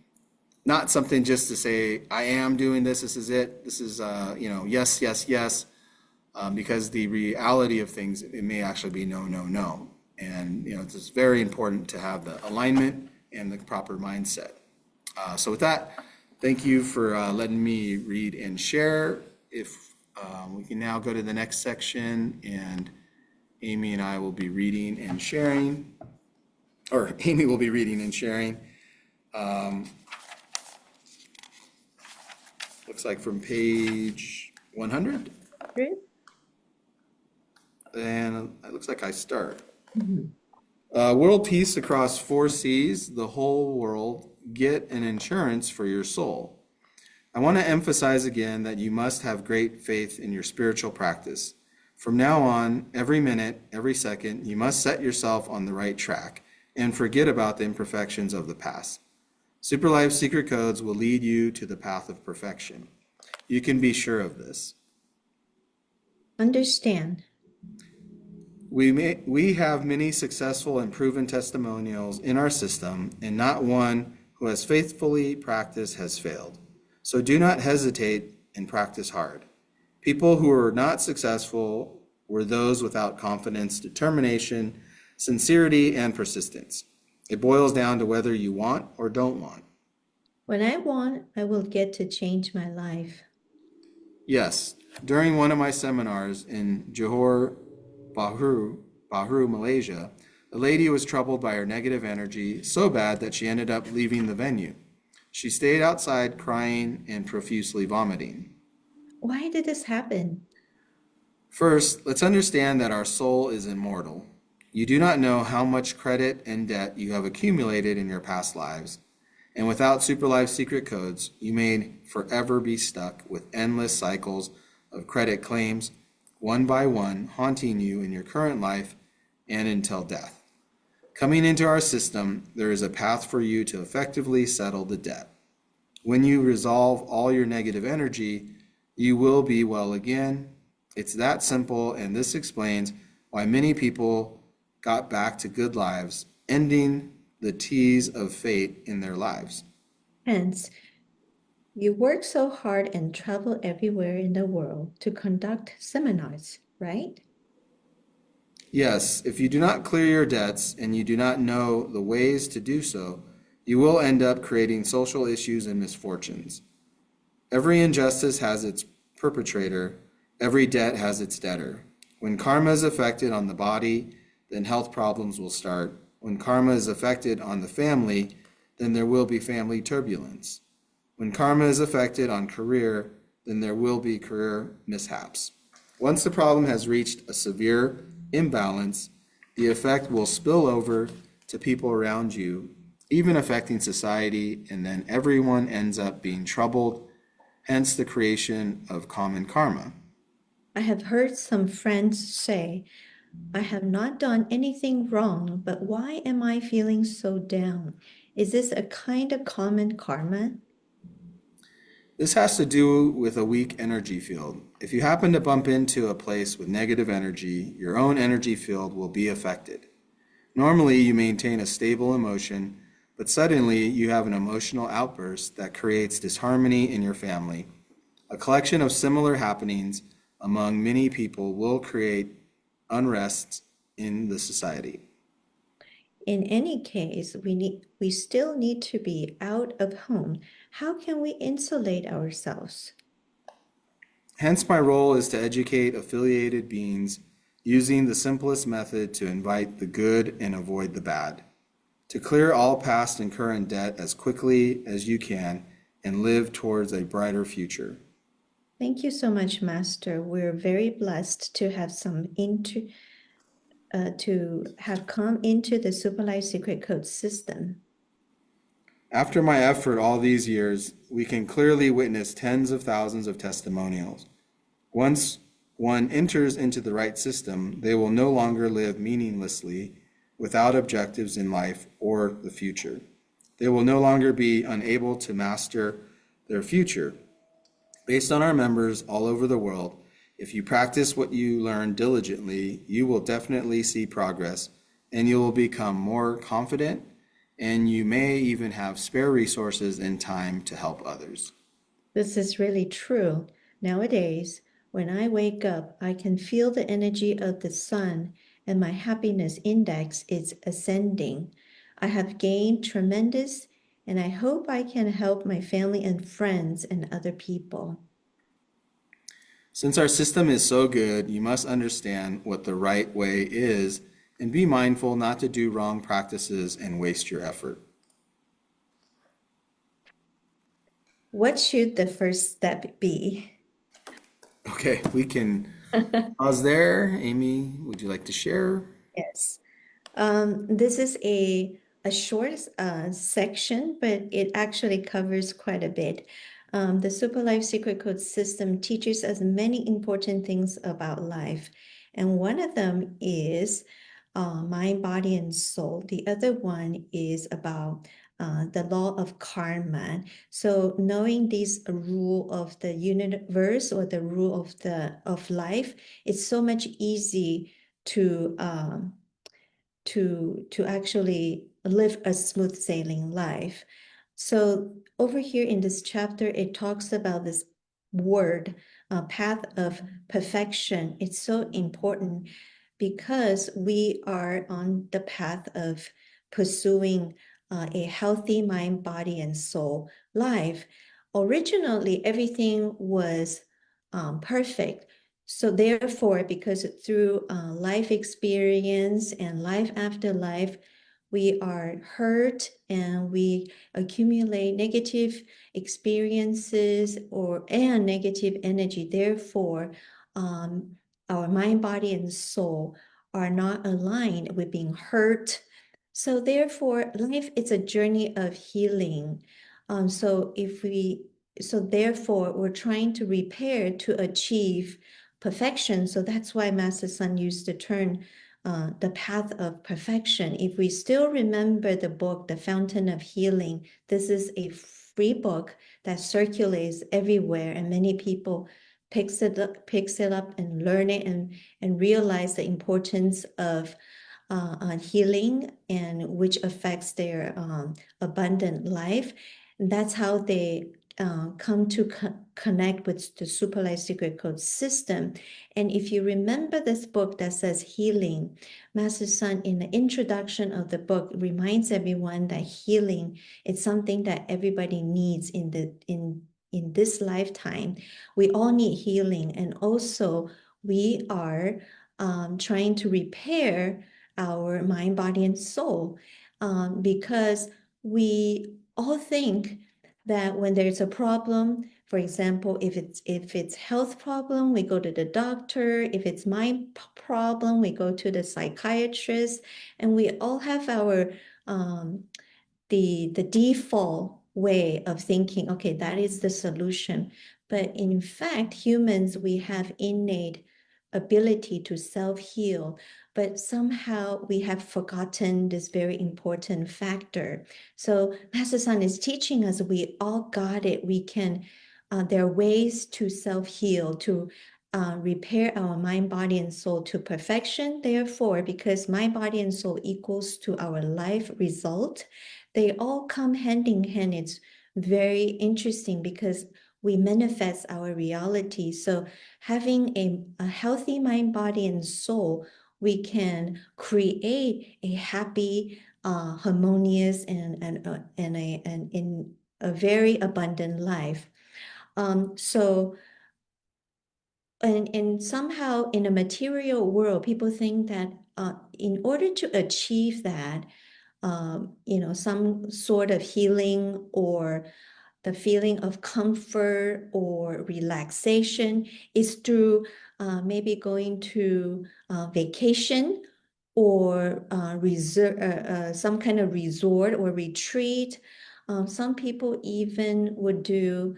not something just to say, I am doing this, this is it, this is, yes, yes, yes, because the reality of things, it may actually be no, no, no. And, it's just very important to have the alignment and the proper mindset. So with that, thank you for letting me read and share. If we can now go to the next section, and Amy and I will be reading and sharing, or Amy will be reading and sharing. Looks like from page 100, and it looks like I start. World peace across 4 seas, the whole world, get an insurance for your soul. I want to emphasize again that you must have great faith in your spiritual practice. From now on, every minute, every second, you must set yourself on the right track and forget about the imperfections of the past. Superlife's secret codes will lead you to the path of perfection. You can be sure of this. Understand. We have many successful and proven testimonials in our system, and not one who has faithfully practiced has failed. So do not hesitate and practice hard. People who were not successful were those without confidence, determination, sincerity, and persistence. It boils down to whether you want or don't want. When I want, I will get to change my life. Yes, during one of my seminars in Johor Bahru, Malaysia, a lady was troubled by her negative energy so bad that she ended up leaving the venue. She stayed outside crying and profusely vomiting. Why did this happen? First, let's understand that our soul is immortal. You do not know how much credit and debt you have accumulated in your past lives, and without Superlife secret codes, you may forever be stuck with endless cycles of credit claims, one by one, haunting you in your current life and until death. Coming into our system, there is a path for you to effectively settle the debt. When you resolve all your negative energy, you will be well again. It's that simple, and this explains why many people got back to good lives, ending the tease of fate in their lives. Hence, you work so hard and travel everywhere in the world to conduct seminars, right? Yes, if you do not clear your debts and you do not know the ways to do so, you will end up creating social issues and misfortunes. Every injustice has its perpetrator, every debt has its debtor. When karma is affected on the body, then health problems will start. When karma is affected on the family, then there will be family turbulence. When karma is affected on career, then there will be career mishaps. Once the problem has reached a severe imbalance, the effect will spill over to people around you, even affecting society, and then everyone ends up being troubled, hence the creation of common karma. I have heard some friends say, I have not done anything wrong, but why am I feeling so down? Is this a kind of common karma? This has to do with a weak energy field. If you happen to bump into a place with negative energy, your own energy field will be affected. Normally, you maintain a stable emotion, but suddenly you have an emotional outburst that creates disharmony in your family. A collection of similar happenings among many people will create unrest in the society. In any case, we still need to be out of home. How can we insulate ourselves? Hence, my role is to educate affiliated beings using the simplest method to invite the good and avoid the bad, to clear all past and current debt as quickly as you can and live towards a brighter future. Thank you so much, Master. We're very blessed to have to have come into the Superlife Secret Code system. After my effort all these years, we can clearly witness tens of thousands of testimonials. Once one enters into the right system, they will no longer live meaninglessly without objectives in life or the future. They will no longer be unable to master their future. Based on our members all over the world, if you practice what you learn diligently, you will definitely see progress, and you will become more confident and you may even have spare resources and time to help others. This is really true. Nowadays, when I wake up, I can feel the energy of the sun and my happiness index is ascending. I have gained tremendous, and I hope I can help my family and friends and other people. Since our system is so good, you must understand what the right way is and be mindful not to do wrong practices and waste your effort. What should the first step be? Okay, we can pause there. Amy, would you like to share? Yes. This is a short section, but it actually covers quite a bit. The Super Life Secret Code system teaches us many important things about life. And one of them is mind, body, and soul. The other one is about the law of karma. So knowing this rule of the universe or the rule of life, it's so much easy to to actually live a smooth sailing life. So over here in this chapter, it talks about this word, path of perfection. It's so important because we are on the path of pursuing a healthy mind, body, and soul life. Originally, everything was perfect. So therefore, because through life experience and life after life, we are hurt and we accumulate negative experiences and negative energy. Therefore, our mind, body, and soul are not aligned with being hurt. So therefore, life is a journey of healing. So therefore, we're trying to repair to achieve perfection. So that's why Master Sun used the term the path of perfection. If we still remember the book, The Fountain of Healing, this is a free book that circulates everywhere, and many people picks it up and learn it and realize the importance of healing and which affects their abundant life. And that's how they come to connect with the Super Life Secret Code system. And if you remember this book that says healing, Master Sun in the introduction of the book reminds everyone that healing is something that everybody needs in this lifetime. We all need healing, and also we are trying to repair our mind, body, and soul because we all think that when there's a problem, for example, if it's health problem, we go to the doctor. If it's mind problem, we go to the psychiatrist, and we all have our the default way of thinking, okay, that is the solution. But in fact, humans, we have innate ability to self-heal, but somehow we have forgotten this very important factor. So Master Sun is teaching us we all got it. We can, there are ways to self-heal, to repair our mind, body, and soul to perfection. Therefore, because mind, body, and soul equals to our life result, they all come hand in hand. It's very interesting because we manifest our reality. So having a healthy mind, body, and soul, we can create a happy, harmonious, and in a very abundant life. So and somehow in a material world, people think that in order to achieve that, some sort of healing or the feeling of comfort or relaxation is through maybe going to vacation or some kind of resort or retreat. Some people even would do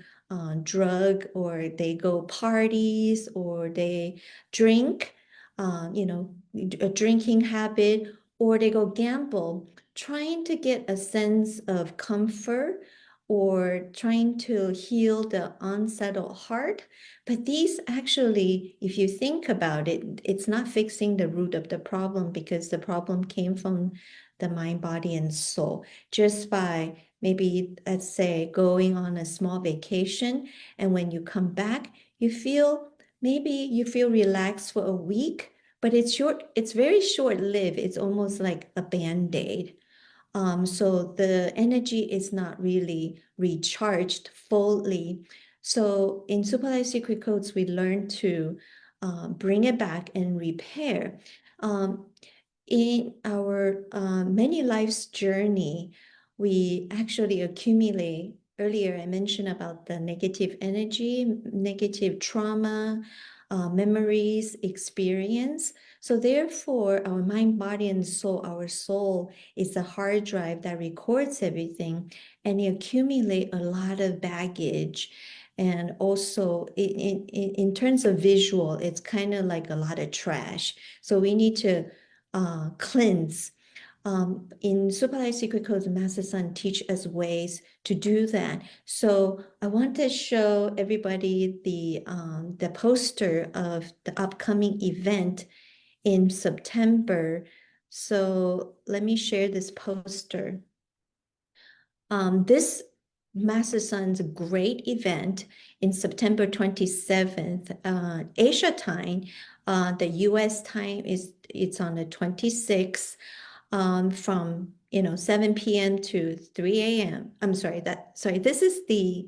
drug, or they go parties, or they drink, a drinking habit, or they go gamble, trying to get a sense of comfort or trying to heal the unsettled heart. But these actually, if you think about it, it's not fixing the root of the problem, because the problem came from the mind, body, and soul just by maybe, let's say, going on a small vacation. And when you come back, maybe you feel relaxed for a week, but it's very short-lived. It's almost like a Band-Aid. So the energy is not really recharged fully. So in Super Life Secret Codes, we learn to bring it back and repair. In our many lives journey, we actually accumulate. Earlier, I mentioned about the negative energy, negative trauma, memories, experience. So therefore, our mind, body, and soul, our soul is a hard drive that records everything, and it accumulate a lot of baggage. And also in terms of visual, it's kind of like a lot of trash. So we need to cleanse. In Super Life Secret Codes, Master Sun teach us ways to do that. So I want to show everybody the poster of the upcoming event in September. So let me share this poster. This Master Sun's great event in September 27th, Asia time. The US time it's on the 26th, from 7 p.m. to 3 a.m. I'm sorry, this is the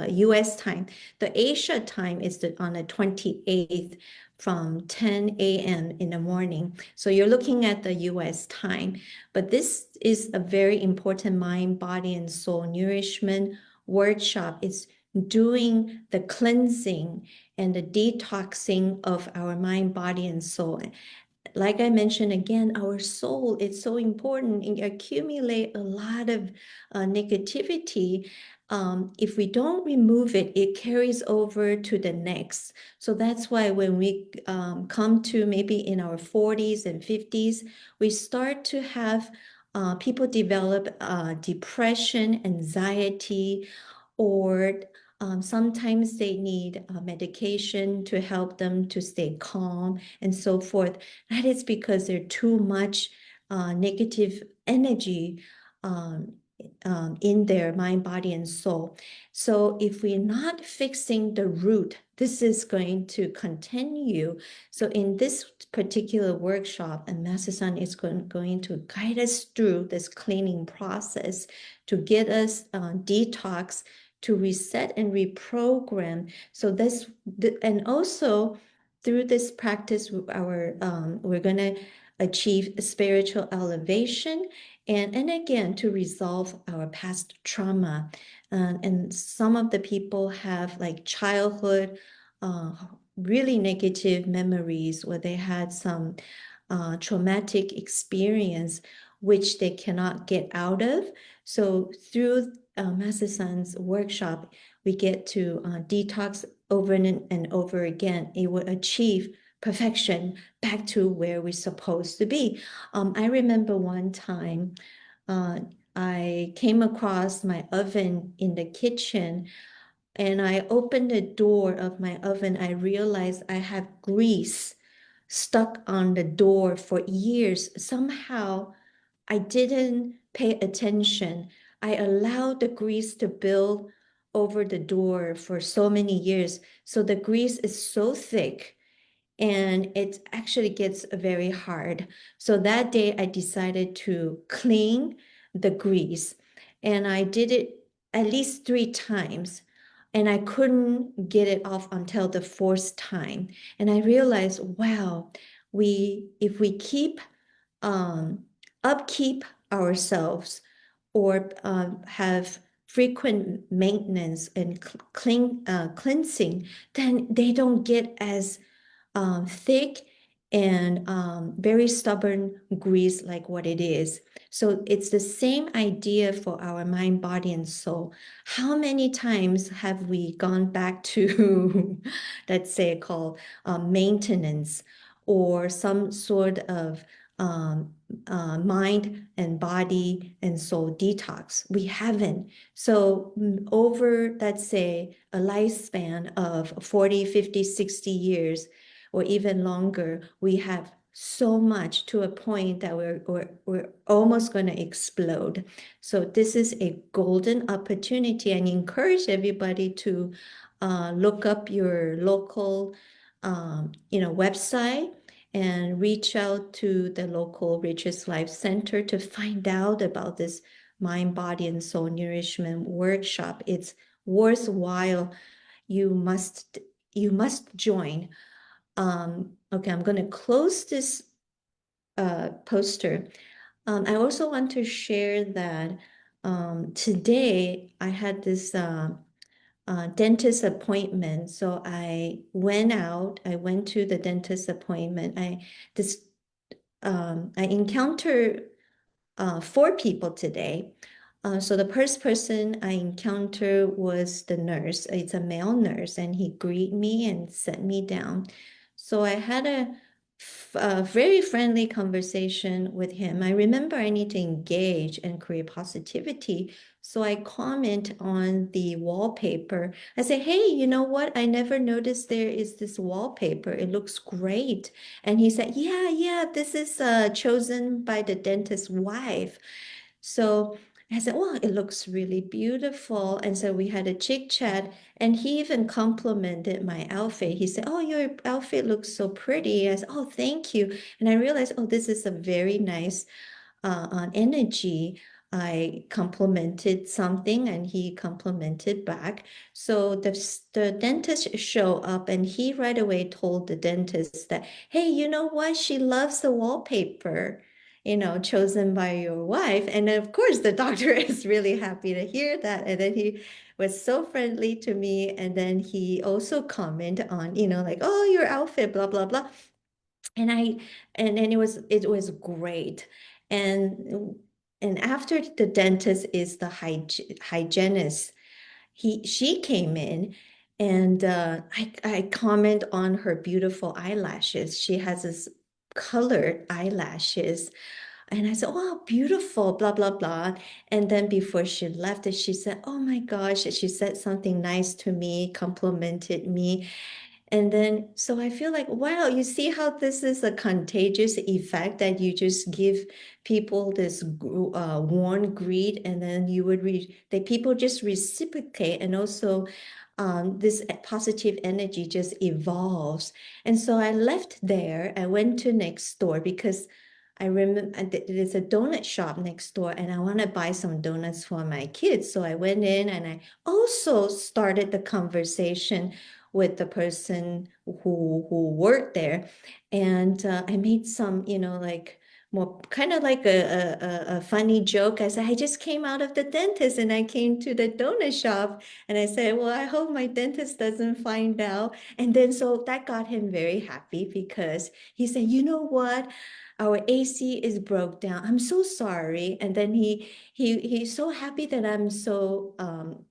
US time. The Asia time is on the 28th from 10 a.m. in the morning. So you're looking at the US time. But this is a very important mind, body, and soul nourishment workshop. It's doing the cleansing and the detoxing of our mind, body, and soul. Like I mentioned again, our soul is so important. It accumulate a lot of negativity. If we don't remove it, it carries over to the next. So that's why when we come to maybe in our 40s and 50s, we start to have people develop depression, anxiety, or sometimes they need medication to help them to stay calm and so forth. That is because there's too much negative energy in their mind, body, and soul. So if we're not fixing the root, this is going to continue. So in this particular workshop, and Master Sun is going to guide us through this cleaning process to get us detox, to reset and reprogram. So and also through this practice, we're going to achieve spiritual elevation, and again to resolve our past trauma. And some of the people have like childhood really negative memories where they had some traumatic experience which they cannot get out of. So through Master Sun's workshop, we get to detox over and over again. It will achieve perfection back to where we're supposed to be. I remember one time I came across my oven in the kitchen, and I opened the door of my oven. I realized I have grease stuck on the door for years. Somehow I didn't pay attention. I allowed the grease to build over the door for so many years. So the grease is so thick and it actually gets very hard. So that day I decided to clean the grease, and I did it at least 3 times, and I couldn't get it off until the 4th time. And I realized, wow, if we keep upkeep ourselves or have frequent maintenance and cleansing, then they don't get as thick and very stubborn grease like what it is. So it's the same idea for our mind, body, and soul. How many times have we gone back to, let's say, called maintenance or some sort of mind and body and soul detox? We haven't. So over, let's say, a lifespan of 40, 50, 60 years, or even longer, we have so much to a point that we're almost going to explode. So this is a golden opportunity, and encourage everybody to look up your local website and reach out to the local Riches Life Center to find out about this mind, body, and soul nourishment workshop. It's worthwhile. You must join. Okay, I'm going to close this poster. I also want to share that today I had this dentist appointment. So I went to the dentist appointment. I encountered 4 people today. So the first person I encountered was the nurse. It's a male nurse, and he greeted me and sat me down. So I had a very friendly conversation with him. I remember I need to engage and create positivity. So I comment on the wallpaper. I say, hey, you know what? I never noticed there is this wallpaper. It looks great. And he said, yeah, this is chosen by the dentist's wife. So I said, well, it looks really beautiful. And so we had a chit chat, and he even complimented my outfit. He said, oh, your outfit looks so pretty. I said, oh, thank you. And I realized, oh, this is a very nice energy. I complimented something and he complimented back. So the dentist showed up, and he right away told the dentist that, hey, you know what? She loves the wallpaper, chosen by your wife. And of course, the doctor is really happy to hear that. And then he was so friendly to me. And then he also commented on, like, oh, your outfit, blah, blah, blah. And then it was great. And after the dentist is the hygienist. She came in, and I comment on her beautiful eyelashes. She has this colored eyelashes. And I said, oh, beautiful, blah, blah, blah. And then before she left, she said, oh my gosh, she said something nice to me, complimented me. And then, so I feel like, wow, you see how this is a contagious effect, that you just give people this warm greet, and then people just reciprocate, and also this positive energy just evolves. And so I left there. I went to next door because I remember there's a donut shop next door, and I want to buy some donuts for my kids. So I went in, and I also started the conversation with the person who worked there. And I made some, like more kind of like a funny joke. I said, I just came out of the dentist and I came to the donut shop. And I said, well, I hope my dentist doesn't find out. And then so that got him very happy, because he said, you know what? Our AC is broke down. I'm so sorry. And then he's so happy that I'm so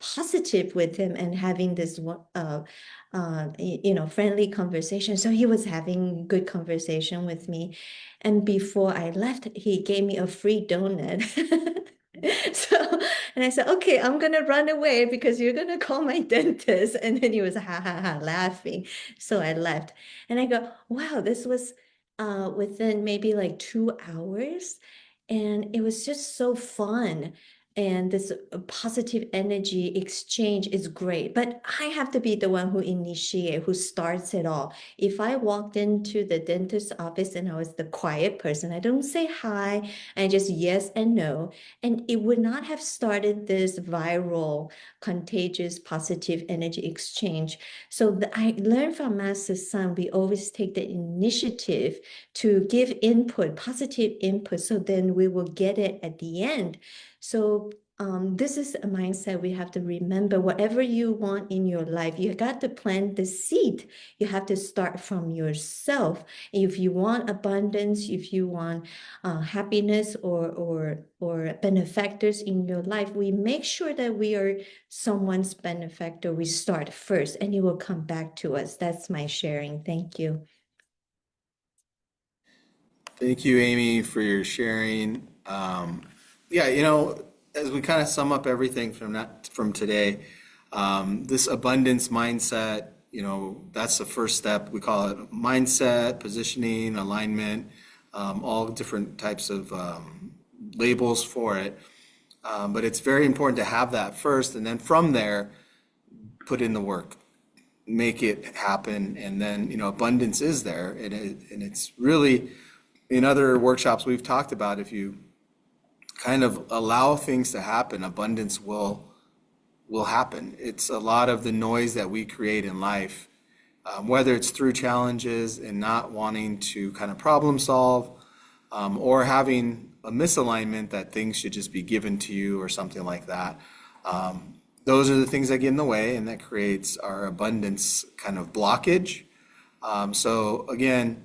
positive with him and having this friendly conversation. So he was having good conversation with me. And before I left, he gave me a free donut. So, and I said, okay, I'm gonna run away because you're gonna call my dentist. And then he was ha ha ha laughing. So I left, and I go, wow, this was within maybe like 2 hours, and it was just so fun. And this positive energy exchange is great, but I have to be the one who initiate, who starts it all. If I walked into the dentist's office and I was the quiet person, I don't say hi, I just yes and no, and it would not have started this viral, contagious, positive energy exchange. So I learned from Master Sun, we always take the initiative to give input, positive input, so then we will get it at the end. So this is a mindset we have to remember. Whatever you want in your life, you got to plant the seed. You have to start from yourself. If you want abundance, if you want happiness or benefactors in your life, we make sure that we are someone's benefactor. We start first, and it will come back to us. That's my sharing. Thank you. Thank you, Amy, for your sharing. Yeah, as we kind of sum up everything from today, this abundance mindset that's the first step. We call it mindset, positioning, alignment, all different types of labels for it. But it's very important to have that first, and then from there, put in the work, make it happen, and then, abundance is there. And it's really, in other workshops we've talked about, if you kind of allow things to happen, abundance will happen. It's a lot of the noise that we create in life, whether it's through challenges and not wanting to kind of problem solve, or having a misalignment that things should just be given to you or something like that. Those are the things that get in the way, and that creates our abundance kind of blockage. So again,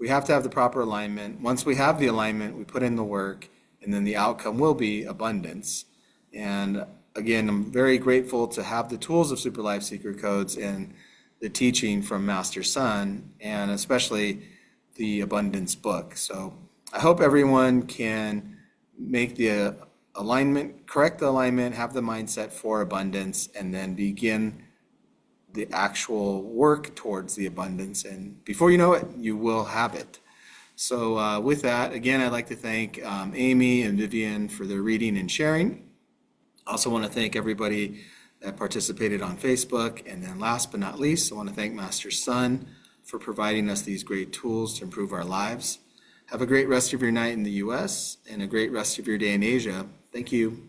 we have to have the proper alignment. Once we have the alignment, we put in the work, and then the outcome will be abundance. And again, I'm very grateful to have the tools of Super Life Secret Codes and the teaching from Master Sun, and especially the abundance book. So I hope everyone can make the alignment, correct the alignment, have the mindset for abundance, and then begin the actual work towards the abundance. And before you know it, you will have it. So with that, again, I'd like to thank Amy and Vivian for their reading and sharing. I also want to thank everybody that participated on Facebook. And then last but not least, I want to thank Master Sun for providing us these great tools to improve our lives. Have a great rest of your night in the US and a great rest of your day in Asia. Thank you.